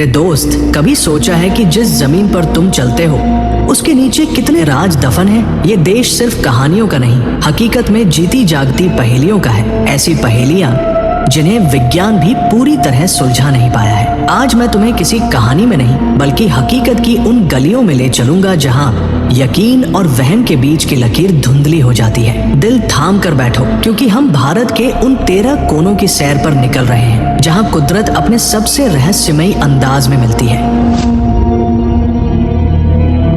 मेरे दोस्त, कभी सोचा है कि जिस जमीन पर तुम चलते हो उसके नीचे कितने राज दफन हैं? ये देश सिर्फ कहानियों का नहीं, हकीकत में जीती जागती पहेलियों का है। ऐसी पहेलियां जिन्हें विज्ञान भी पूरी तरह सुलझा नहीं पाया है। आज मैं तुम्हें किसी कहानी में नहीं बल्कि हकीकत की उन गलियों में ले चलूंगा जहां यकीन और वहम के बीच की लकीर धुंधली हो जाती है। दिल थाम कर बैठो, क्योंकि हम भारत के उन 13 कोनों की सैर पर निकल रहे हैं जहां कुदरत अपने सबसे रहस्यमयी अंदाज में मिलती है।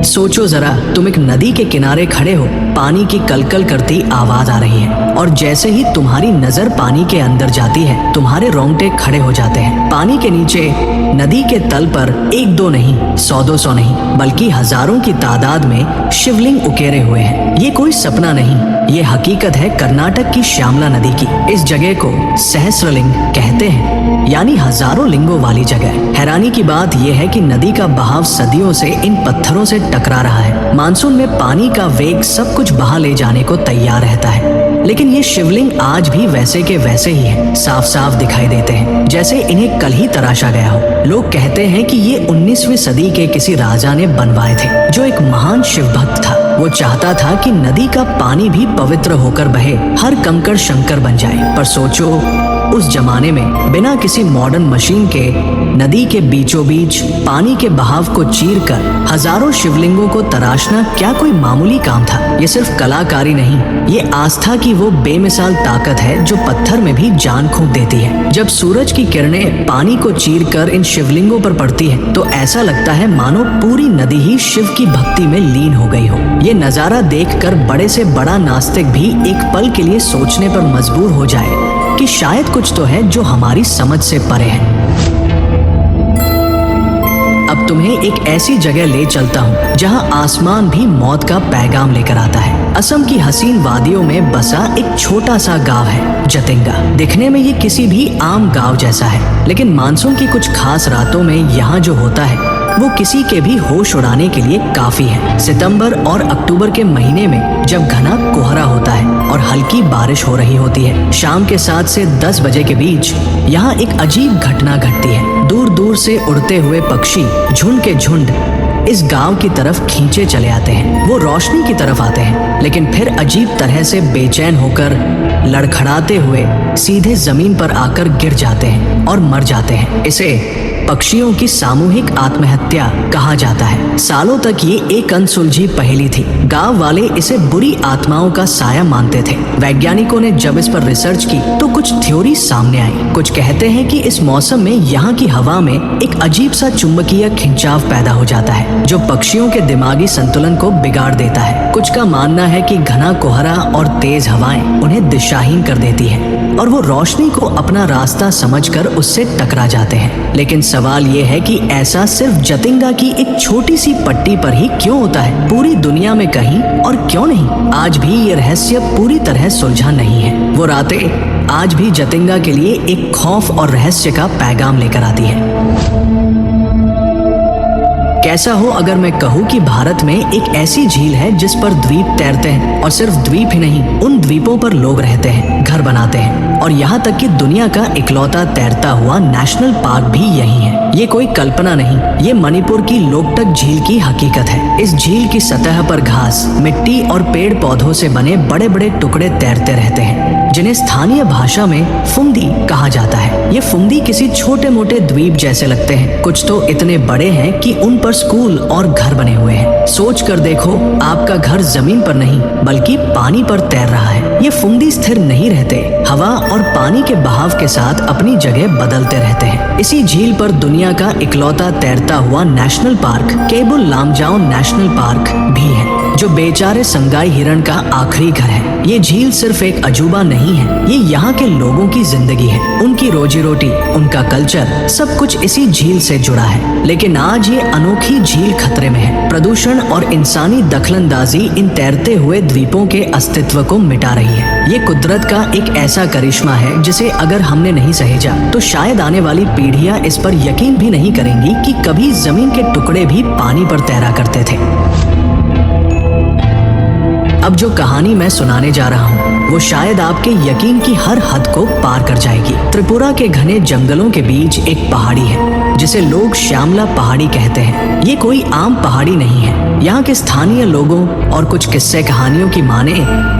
सोचो जरा, तुम एक नदी के किनारे खड़े हो, पानी की कलकल करती आवाज आ रही है और जैसे ही तुम्हारी नजर पानी के अंदर जाती है तुम्हारे रोंगटे खड़े हो जाते हैं। पानी के नीचे नदी के तल पर 1-2 नहीं, 100-200 नहीं बल्कि हजारों की तादाद में शिवलिंग उकेरे हुए हैं। ये कोई सपना नहीं, ये हकीकत है कर्नाटक की श्यामला नदी की। इस जगह को सहस्रलिंग कहते हैं, यानी हजारों लिंगों वाली जगह। हैरानी की बात यह है कि नदी का बहाव सदियों से इन पत्थरों से टकरा रहा है। मानसून में पानी का वेग सब कुछ बहा ले जाने को तैयार रहता है, लेकिन ये शिवलिंग आज भी वैसे के वैसे ही है। साफ साफ दिखाई देते हैं जैसे इन्हें कल ही तराशा गया हो। लोग कहते हैं कि ये 19वीं सदी के किसी राजा ने बनवाए थे जो एक महान शिव भक्त था। वो चाहता था कि नदी का पानी भी पवित्र होकर बहे, हर कंकड़ शंकर बन जाए। पर सोचो, उस जमाने में बिना किसी मॉडर्न मशीन के नदी के बीचों बीच पानी के बहाव को चीरकर हजारों शिवलिंगों को तराशना क्या कोई मामूली काम था? ये सिर्फ कलाकारी नहीं, ये आस्था की वो बेमिसाल ताकत है जो पत्थर में भी जान फूंक देती है। जब सूरज की किरणें पानी को चीरकर इन शिवलिंगों पर पड़ती है तो ऐसा लगता है मानो पूरी नदी ही शिव की भक्ति में लीन हो गई हो। ये नजारा देखकर बड़े से बड़ा नास्तिक भी एक पल के लिए सोचने पर मजबूर हो जाए कि शायद कुछ तो है जो हमारी समझ से परे है। अब तुम्हें एक ऐसी जगह ले चलता हूँ जहाँ आसमान भी मौत का पैगाम लेकर आता है। असम की हसीन वादियों में बसा एक छोटा सा गांव है, जतिंगा। दिखने में ये किसी भी आम गांव जैसा है, लेकिन मानसून की कुछ खास रातों में यहाँ जो होता है वो किसी के भी होश उड़ाने के लिए काफी है। सितंबर और अक्टूबर के महीने में जब घना कोहरा होता है और हल्की बारिश हो रही होती है, शाम के 7 से 10 बजे के बीच यहाँ एक अजीब घटना घटती है। दूर दूर से उड़ते हुए पक्षी झुंड के झुंड इस गांव की तरफ खींचे चले आते हैं। वो रोशनी की तरफ आते हैं, लेकिन फिर अजीब तरह से बेचैन होकर लड़खड़ाते हुए सीधे जमीन पर आकर गिर जाते हैं और मर जाते हैं। इसे पक्षियों की सामूहिक आत्महत्या कहा जाता है। सालों तक ये एक अनसुलझी पहेली थी। गांव वाले इसे बुरी आत्माओं का साया मानते थे। वैज्ञानिकों ने जब इस पर रिसर्च की तो कुछ थ्योरी सामने आई। कुछ कहते हैं कि इस मौसम में यहाँ की हवा में एक अजीब सा चुंबकीय खिंचाव पैदा हो जाता है जो पक्षियों के दिमागी संतुलन को बिगाड़ देता है। कुछ का मानना है कि घना कोहरा और तेज हवाएं उन्हें दिशाहीन कर देती है और वो रोशनी को अपना रास्ता समझकर उससे टकरा जाते हैं। लेकिन सवाल ये है कि ऐसा सिर्फ जतिंगा की एक छोटी सी पट्टी पर ही क्यों होता है? पूरी दुनिया में कहीं और क्यों नहीं? आज भी ये रहस्य पूरी तरह सुलझा नहीं है। वो रातें आज भी जतिंगा के लिए एक खौफ और रहस्य का पैगाम लेकर आती है। कैसा हो अगर मैं कहूँ कि भारत में एक ऐसी झील है जिस पर द्वीप तैरते हैं, और सिर्फ द्वीप ही नहीं, उन द्वीपों पर लोग रहते हैं, घर बनाते हैं और यहाँ तक कि दुनिया का इकलौता तैरता हुआ नेशनल पार्क भी यही है। ये कोई कल्पना नहीं, ये मणिपुर की लोकटक झील की हकीकत है। इस झील की सतह पर घास, मिट्टी और पेड़ पौधों से बने बड़े बड़े टुकड़े तैरते रहते हैं, जिन्हें स्थानीय भाषा में फुंदी कहा जाता है। ये फुंदी किसी छोटे मोटे द्वीप जैसे लगते हैं, कुछ तो इतने बड़े हैं कि उन पर स्कूल और घर बने हुए हैं। सोच कर देखो, आपका घर जमीन पर नहीं बल्कि पानी पर तैर रहा है। ये फुंदी स्थिर नहीं रहते, हवा और पानी के बहाव के साथ अपनी जगह बदलते रहते हैं। इसी झील पर दुनिया का इकलौता तैरता हुआ national park Keibul Lamjao national park भी है, जो बेचारे संगाई हिरण का आखिरी घर है। ये झील सिर्फ एक अजूबा नहीं है, ये यहाँ के लोगों की जिंदगी है, उनकी रोजी रोटी, उनका कल्चर, सब कुछ इसी झील से जुड़ा है। लेकिन आज ये अनोखी झील खतरे में है। प्रदूषण और इंसानी दखलंदाजी इन तैरते हुए द्वीपों के अस्तित्व को मिटा रही है। ये कुदरत का एक ऐसा करिश्मा है जिसे अगर हमने नहीं सहेजा तो शायद आने वाली पीढ़ियां इस पर यकीन भी नहीं करेंगी कि कभी जमीन के टुकड़े भी पानी पर तैरा करते थे। अब जो कहानी मैं सुनाने जा रहा हूँ वो शायद आपके यकीन की हर हद को पार कर जाएगी। त्रिपुरा के घने जंगलों के बीच एक पहाड़ी है जिसे लोग श्यामला पहाड़ी कहते हैं। ये कोई आम पहाड़ी नहीं है। यहाँ के स्थानीय लोगों और कुछ किस्से कहानियों की माने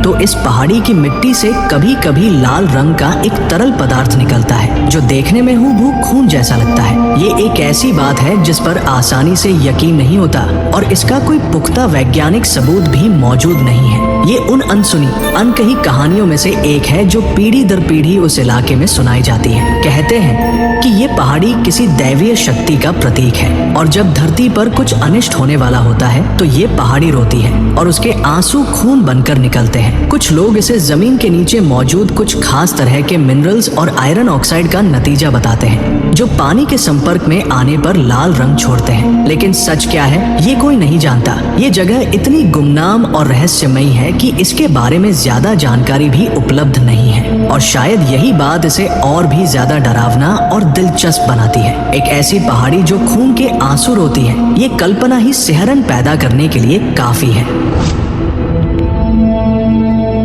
तो इस पहाड़ी की मिट्टी से कभी कभी लाल रंग का एक तरल पदार्थ निकलता है जो देखने में हूबहू खून जैसा लगता है। ये एक ऐसी बात है जिस पर आसानी से यकीन नहीं होता और इसका कोई पुख्ता वैज्ञानिक सबूत भी मौजूद नहीं है। ये उन अनसुनी अनकही कहानियों में से एक है जो पीढ़ी दर पीढ़ी उस इलाके में सुनाई जाती है। कहते हैं कि ये पहाड़ी किसी दैवीय शक्ति का प्रतीक है और जब धरती पर कुछ अनिष्ट होने वाला होता है तो ये पहाड़ी रोती है और उसके आंसू खून बनकर निकलते हैं। कुछ लोग इसे जमीन के नीचे मौजूद कुछ खास तरह के मिनरल्स और आयरन ऑक्साइड का नतीजा बताते हैं जो पानी के संपर्क में आने पर लाल रंग छोड़ते हैं। लेकिन सच क्या है ये कोई नहीं जानता। ये जगह इतनी गुमनाम और रहस्यमयी है कि इसके बारे में ज्यादा जानकारी भी उपलब्ध नहीं है और शायद यही बात इसे और भी ज्यादा डरावना और दिलचस्प बनाती है। एक ऐसी पहाड़ी जो खून के आंसू रोती है, ये कल्पना ही सिहरन पैदा करने के लिए काफी है।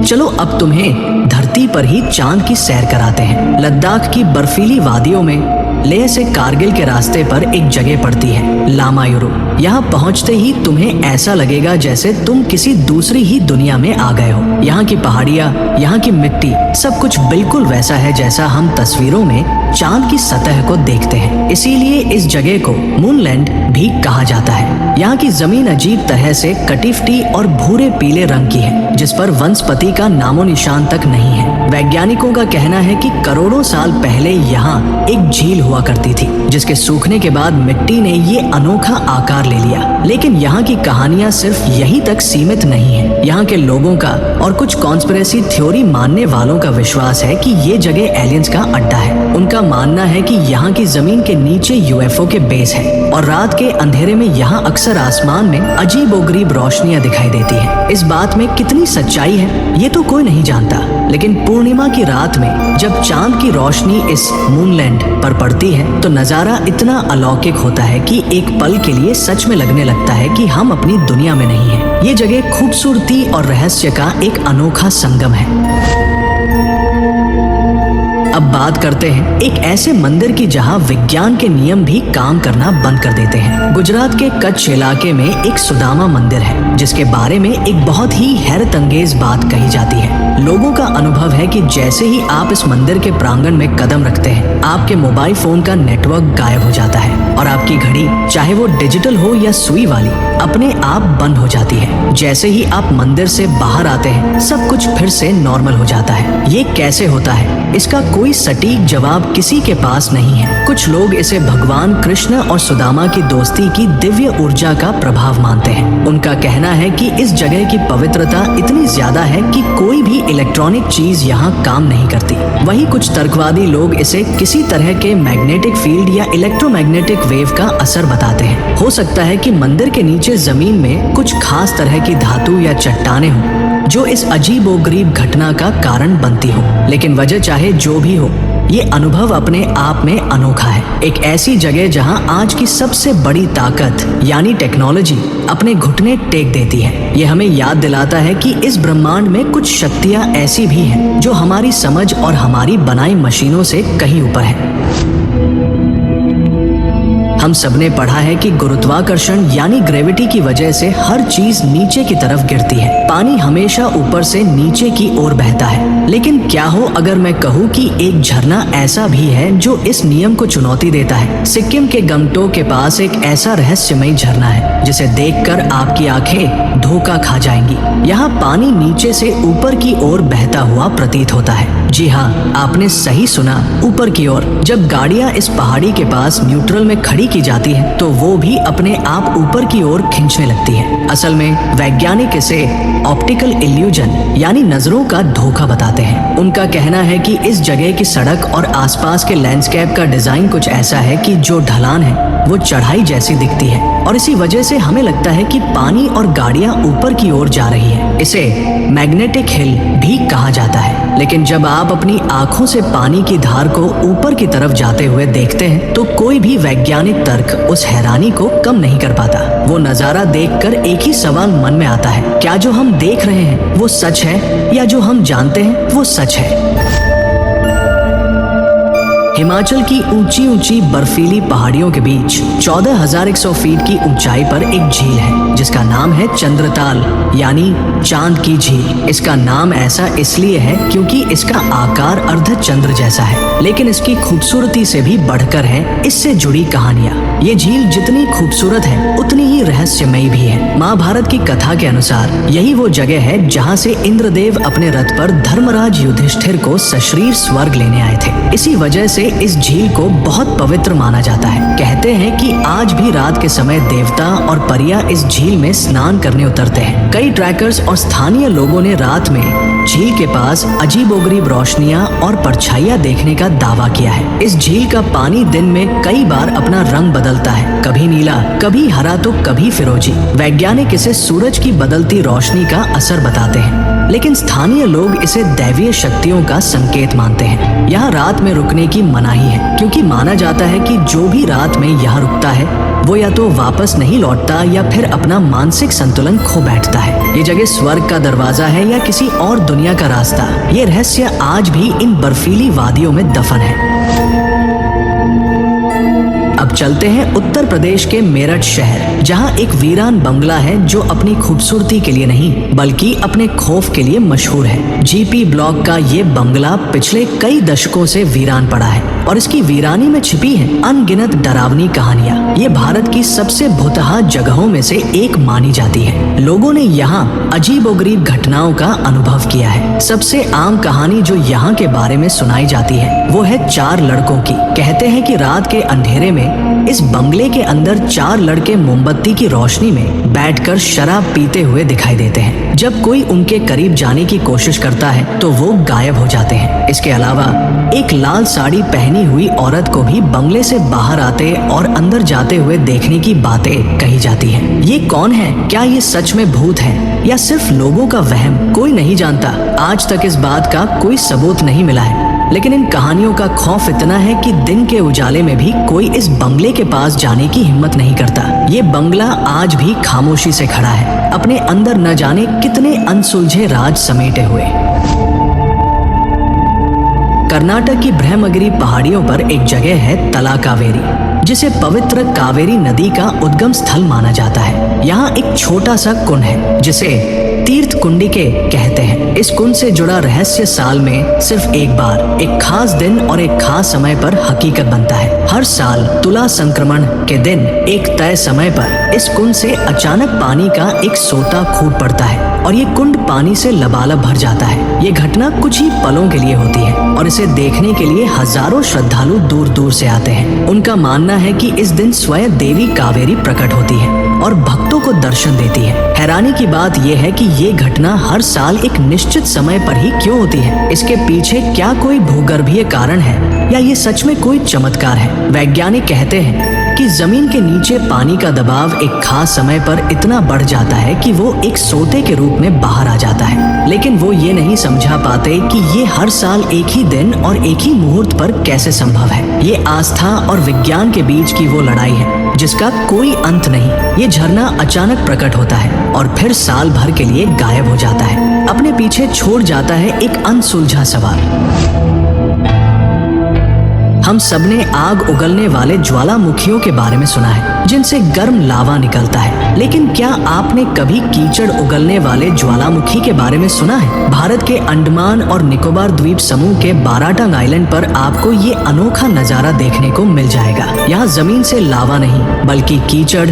चलो अब तुम्हें धरती पर ही चांद की सैर कराते हैं। लद्दाख की बर्फीली वादियों में लेह से कारगिल के रास्ते पर एक जगह पड़ती है, लामायुरु। यहाँ पहुँचते ही तुम्हें ऐसा लगेगा जैसे तुम किसी दूसरी ही दुनिया में आ गए हो। यहाँ की पहाड़ियाँ, यहाँ की मिट्टी, सब कुछ बिल्कुल वैसा है जैसा हम तस्वीरों में चांद की सतह को देखते हैं। इसीलिए इस जगह को मूनलैंड भी कहा जाता है। यहाँ की जमीन अजीब तरह से कटिफ्टी और भूरे पीले रंग की है जिस पर वनस्पति का नामो निशान तक नहीं है। वैज्ञानिकों का कहना है कि करोड़ों साल पहले यहाँ एक झील हुआ करती थी जिसके सूखने के बाद मिट्टी ने ये अनोखा आकार ले लिया। लेकिन यहाँ की कहानियां सिर्फ यहीं तक सीमित नहीं है। यहाँ के लोगों का और कुछ कॉन्स्पिरेसी थ्योरी मानने वालों का विश्वास है कि ये जगह एलियंस का अड्डा है। उनका मानना है कि यहाँ की जमीन के नीचे यूएफओ के बेस है और रात के अंधेरे में यहाँ अक्सर आसमान में अजीबोगरीब रोशनियां दिखाई देती है। इस बात में कितनी सच्चाई है ये तो कोई नहीं जानता, लेकिन पूर्णिमा की रात में जब चांद की रोशनी इस मूनलैंड पर पड़ती है तो नजारा इतना अलौकिक होता है कि एक पल के लिए सच में लगने लगता है कि हम अपनी दुनिया में नहीं हैं। ये जगह खूबसूरती और रहस्य का एक अनोखा संगम है। अब बात करते हैं एक ऐसे मंदिर की जहां विज्ञान के नियम भी काम करना बंद कर देते हैं। गुजरात के कच्छ इलाके में एक सुदामा मंदिर है जिसके बारे में एक बहुत ही हैरत अंगेज बात कही जाती है। लोगों का अनुभव है कि जैसे ही आप इस मंदिर के प्रांगण में कदम रखते हैं आपके मोबाइल फोन का नेटवर्क गायब हो जाता है और आपकी घड़ी, चाहे वो डिजिटल हो या सुई वाली, अपने आप बंद हो जाती है। जैसे ही आप मंदिर से बाहर आते हैं सब कुछ फिर से नॉर्मल हो जाता है। ये कैसे होता है इसका कोई सटीक जवाब किसी के पास नहीं है। कुछ लोग इसे भगवान कृष्ण और सुदामा की दोस्ती की दिव्य ऊर्जा का प्रभाव मानते हैं। उनका कहना है कि इस जगह की पवित्रता इतनी ज्यादा है कि कोई भी इलेक्ट्रॉनिक चीज यहाँ काम नहीं करती। वहीं कुछ तर्कवादी लोग इसे किसी तरह के मैग्नेटिक फील्ड या इलेक्ट्रोमैग्नेटिक वेव का असर बताते हैं। हो सकता है कि मंदिर के नीचे जमीन में कुछ खास तरह की धातु या चट्टानें हों जो इस अजीबोगरीब घटना का कारण बनती हो। लेकिन वजह चाहे जो भी हो, ये अनुभव अपने आप में अनोखा है। एक ऐसी जगह जहां आज की सबसे बड़ी ताकत यानी टेक्नोलॉजी अपने घुटने टेक देती है। ये हमें याद दिलाता है कि इस ब्रह्मांड में कुछ शक्तियां ऐसी भी हैं जो हमारी समझ और हमारी बनाई मशीनों से कहीं ऊपर है। हम सबने पढ़ा है कि गुरुत्वाकर्षण यानी ग्रेविटी की वजह से हर चीज नीचे की तरफ गिरती है। पानी हमेशा ऊपर से नीचे की ओर बहता है। लेकिन क्या हो अगर मैं कहूँ कि एक झरना ऐसा भी है जो इस नियम को चुनौती देता है। सिक्किम के गंगटोक के पास एक ऐसा रहस्यमयी झरना है जिसे देखकर आपकी आंखें धोखा खा जाएंगी। यहाँ पानी नीचे से ऊपर की ओर बहता हुआ प्रतीत होता है। जी हाँ, आपने सही सुना, ऊपर की ओर। जब गाड़ियाँ इस पहाड़ी के पास न्यूट्रल में खड़ी की जाती है तो वो भी अपने आप ऊपर की ओर खींचने लगती है। असल में वैज्ञानिक इसे ऑप्टिकल इल्यूजन यानी नजरों का धोखा बताते हैं। उनका कहना है कि इस जगह की सड़क और आसपास के लैंडस्केप का डिजाइन कुछ ऐसा है कि जो ढलान है वो चढ़ाई जैसी दिखती है और इसी वजह से हमें लगता है कि पानी और गाड़ियां ऊपर की ओर जा रही है। इसे मैग्नेटिक हिल भी कहा जाता है। लेकिन जब आप अपनी आंखों से पानी की धार को ऊपर की तरफ जाते हुए देखते हैं तो कोई भी वैज्ञानिक तर्क उस हैरानी को कम नहीं कर पाता। वो नजारा देखकर एक ही सवाल मन में आता है, क्या जो हम देख रहे हैं वो सच है या जो हम जानते हैं वो सच है? हिमाचल की ऊंची ऊंची बर्फीली पहाड़ियों के बीच 14,100 फीट की ऊंचाई पर एक झील है जिसका नाम है चंद्रताल यानी चांद की झील। इसका नाम ऐसा इसलिए है क्योंकि इसका आकार अर्धचंद्र जैसा है, लेकिन इसकी खूबसूरती से भी बढ़कर है इससे जुड़ी कहानियाँ। ये झील जितनी खूबसूरत है उतनी ही रहस्यमयी भी है। महाभारत की कथा के अनुसार यही वो जगह है जहाँ से इंद्रदेव अपने रथ पर धर्मराज युधिष्ठिर को सशरीर स्वर्ग लेने आए थे। इसी वजह से इस झील को बहुत पवित्र माना जाता है। कहते हैं कि आज भी रात के समय देवता और परियां इस झील में स्नान करने उतरते हैं। कई ट्रैकर्स और स्थानीय लोगों ने रात में झील के पास अजीबोगरीब रोशनियां और परछाइयां देखने का दावा किया है। इस झील का पानी दिन में कई बार अपना रंग बदलता है, कभी नीला, कभी हरा तो कभी फिरोजी। वैज्ञानिक इसे सूरज की बदलती रोशनी का असर बताते हैं, लेकिन स्थानीय लोग इसे दैवीय शक्तियों का संकेत मानते हैं। यहाँ रात में रुकने की मनाही है क्योंकि माना जाता है कि जो भी रात में यहाँ रुकता है वो या तो वापस नहीं लौटता या फिर अपना मानसिक संतुलन खो बैठता है। ये जगह स्वर्ग का दरवाजा है या किसी और दुनिया का रास्ता, ये रहस्य आज भी इन बर्फीली वादियों में दफन है। अब चलते हैं उत्तर प्रदेश के मेरठ शहर, जहां एक वीरान बंगला है जो अपनी खूबसूरती के लिए नहीं बल्कि अपने खौफ के लिए मशहूर है। जीपी ब्लॉक का ये बंगला पिछले कई दशकों से वीरान पड़ा है और इसकी वीरानी में छिपी है अनगिनत डरावनी कहानियां। ये भारत की सबसे भुतहा जगहों में से एक मानी जाती है। लोगों ने यहाँ अजीबोगरीब घटनाओं का अनुभव किया है। सबसे आम कहानी जो यहाँ के बारे में सुनाई जाती है वो है 4 लड़कों की। कहते हैं कि रात के अंधेरे में इस बंगले के अंदर 4 लड़के मोमबत्ती की रोशनी में बैठकर शराब पीते हुए दिखाई देते हैं। जब कोई उनके करीब जाने की कोशिश करता है तो वो गायब हो जाते हैं। इसके अलावा एक लाल साड़ी पहनी हुई औरत को भी बंगले से बाहर आते और अंदर जाते हुए देखने की बातें कही जाती हैं। ये कौन है? क्या ये सच में भूत है या सिर्फ लोगों का वहम? कोई नहीं जानता। आज तक इस बात का कोई सबूत नहीं मिला है, लेकिन इन कहानियों का खौफ इतना है कि दिन के उजाले में भी कोई इस बंगले के पास जाने की हिम्मत नहीं करता। ये बंगला आज भी खामोशी से खड़ा है, अपने अंदर न जाने कितने अनसुलझे राज समेटे हुए। कर्नाटक की ब्रह्मगिरी पहाड़ियों पर एक जगह है तला कावेरी, जिसे पवित्र कावेरी नदी का उद्गम स्थल माना जाता है। यहाँ एक छोटा सा कुंड है जिसे तीर्थ कुंडिके कहते हैं। इस कुंड से जुड़ा रहस्य साल में सिर्फ एक बार, एक खास दिन और एक खास समय पर हकीकत बनता है। हर साल तुला संक्रमण के दिन एक तय समय पर इस कुंड से अचानक पानी का एक सोता फूट पड़ता है और ये कुंड पानी से लबालब भर जाता है। ये घटना कुछ ही पलों के लिए होती है और इसे देखने के लिए हजारों श्रद्धालु दूर दूर से आते हैं। उनका मानना है कि इस दिन स्वयं देवी कावेरी प्रकट होती है और भक्तों को दर्शन देती है। हैरानी की बात यह है कि ये घटना हर साल एक निश्चित समय पर ही क्यों होती है? इसके पीछे क्या कोई भूगर्भीय कारण है या ये सच में कोई चमत्कार है? वैज्ञानिक कहते हैं कि जमीन के नीचे पानी का दबाव एक खास समय पर इतना बढ़ जाता है कि वो एक सोते के रूप में बाहर आ जाता है, लेकिन वो ये नहीं समझा पाते कि ये हर साल एक ही दिन और एक ही मुहूर्त पर कैसे संभव है। ये आस्था और विज्ञान के बीच की वो लड़ाई है जिसका कोई अंत नहीं। ये झरना अचानक प्रकट होता है और फिर साल भर के लिए गायब हो जाता है, अपने पीछे छोड़ जाता है एक अनसुलझा सवाल। हम सबने आग उगलने वाले ज्वालामुखियों के बारे में सुना है जिनसे गर्म लावा निकलता है, लेकिन क्या आपने कभी कीचड़ उगलने वाले ज्वालामुखी के बारे में सुना है? भारत के अंडमान और निकोबार द्वीप समूह के बाराटांग आइलैंड पर आपको ये अनोखा नजारा देखने को मिल जाएगा। यहाँ जमीन से लावा नहीं बल्कि कीचड़,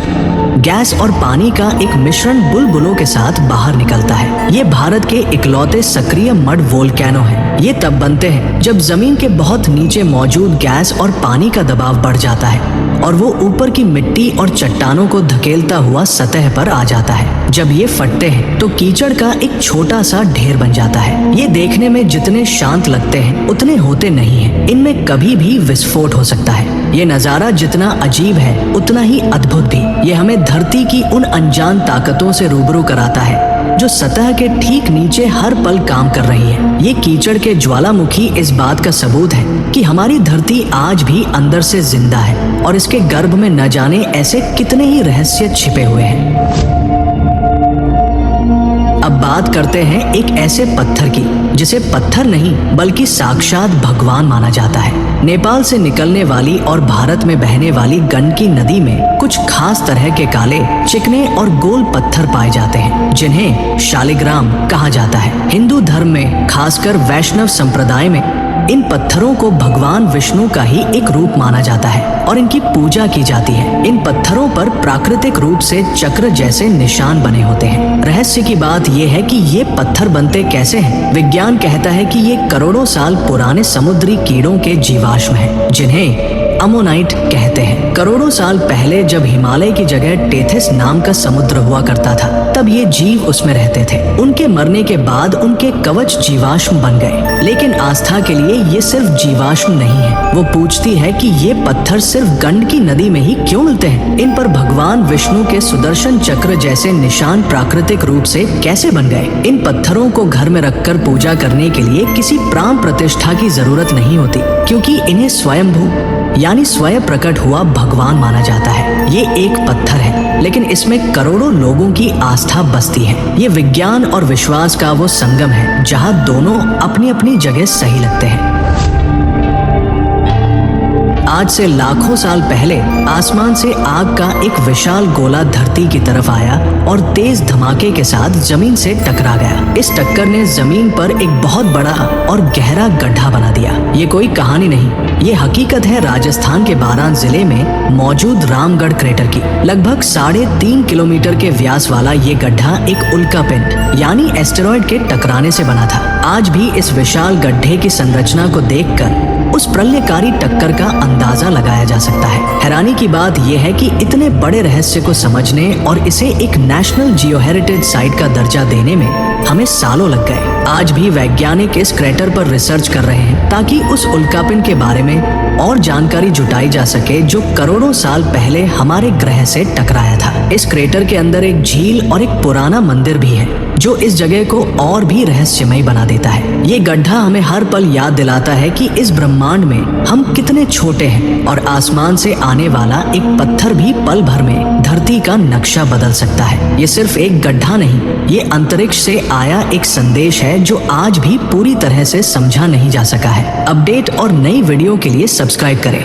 गैस और पानी का एक मिश्रण बुलबुलों के साथ बाहर निकलता है। ये भारत के इकलौते सक्रिय मड वोल्केनो हैं। ये तब बनते हैं जब जमीन के बहुत नीचे मौजूद गैस और पानी का दबाव बढ़ जाता है और वो ऊपर की मिट्टी और चट्टानों को धकेलता हुआ सतह पर आ जाता है। जब ये फटते हैं तो कीचड़ का एक छोटा सा ढेर बन जाता है। ये देखने में जितने शांत लगते हैं उतने होते नहीं हैं। इनमें कभी भी विस्फोट हो सकता है। ये नजारा जितना अजीब है उतना ही अद्भुत भी। ये हमें धरती की उन अनजान ताकतों से रूबरू कराता है जो सतह के ठीक नीचे हर पल काम कर रही है। ये कीचड़ के ज्वालामुखी इस बात का सबूत है कि हमारी धरती आज भी अंदर से जिंदा है और इसके गर्भ में न जाने ऐसे कितने ही रहस्य छिपे हुए हैं। अब बात करते हैं एक ऐसे पत्थर की जिसे पत्थर नहीं बल्कि साक्षात भगवान माना जाता है। नेपाल से निकलने वाली और भारत में बहने वाली गंडकी नदी में कुछ खास तरह के काले, चिकने और गोल पत्थर पाए जाते हैं जिन्हें शालिग्राम कहा जाता है। हिंदू धर्म में खासकर वैष्णव संप्रदाय में इन पत्थरों को भगवान विष्णु का ही एक रूप माना जाता है और इनकी पूजा की जाती है। इन पत्थरों पर प्राकृतिक रूप से चक्र जैसे निशान बने होते हैं। रहस्य की बात यह है कि ये पत्थर बनते कैसे हैं। विज्ञान कहता है कि ये करोड़ों साल पुराने समुद्री कीड़ों के जीवाश्म हैं जिन्हें अमोनाइट कहते हैं। करोड़ों साल पहले जब हिमालय की जगह टेथिस नाम का समुद्र हुआ करता था तब ये जीव उसमें रहते थे। उनके मरने के बाद उनके कवच जीवाश्म बन गए, लेकिन आस्था के लिए ये सिर्फ जीवाश्म नहीं है। वो पूछती है कि ये पत्थर सिर्फ गंडकी नदी में ही क्यों मिलते हैं। इन पर भगवान विष्णु के सुदर्शन चक्र जैसे निशान प्राकृतिक रूप से कैसे बन गए। इन पत्थरों को घर में रखकर पूजा करने के लिए किसी प्राण प्रतिष्ठा की जरूरत नहीं होती, क्योंकि इन्हें स्वयंभू यानी स्वयं प्रकट हुआ भगवान माना जाता है। ये एक पत्थर है लेकिन इसमें करोड़ों लोगों की आस्था बसती है। ये विज्ञान और विश्वास का वो संगम है जहाँ दोनों अपनी अपनी जगह सही लगते हैं। आज से लाखों साल पहले आसमान से आग का एक विशाल गोला धरती की तरफ आया और तेज धमाके के साथ जमीन से टकरा गया। इस टक्कर ने जमीन पर एक बहुत बड़ा और गहरा गड्ढा बना दिया। ये कोई कहानी नहीं, ये हकीकत है राजस्थान के बारां जिले में मौजूद रामगढ़ क्रेटर की। लगभग 3.5 किलोमीटर के व्यास वाला ये गड्ढा एक उल्कापिंड यानी एस्टेरॉयड के टकराने से बना था। आज भी इस विशाल गड्ढे की संरचना को देखकर उस प्रलयकारी टक्कर का अंदाजा लगाया जा सकता है। हैरानी की बात यह है कि इतने बड़े रहस्य को समझने और इसे एक नेशनल जियो हेरिटेज साइट का दर्जा देने में हमें सालों लग गए। आज भी वैज्ञानिक इस क्रेटर पर रिसर्च कर रहे हैं ताकि उस उल्कापिंड के बारे में और जानकारी जुटाई जा सके जो करोड़ों साल पहले हमारे ग्रह से टकराया था। इस क्रेटर के अंदर एक झील और एक पुराना मंदिर भी है जो इस जगह को और भी रहस्यमय बना देता है। ये गड्ढा हमें हर पल याद दिलाता है कि इस ब्रह्मांड में हम कितने छोटे हैं और आसमान से आने वाला एक पत्थर भी पल भर में धरती का नक्शा बदल सकता है। ये सिर्फ एक गड्ढा नहीं, ये अंतरिक्ष से आया एक संदेश है जो आज भी पूरी तरह से समझा नहीं जा सका है। अपडेट और नई वीडियो के लिए सब्सक्राइब करें।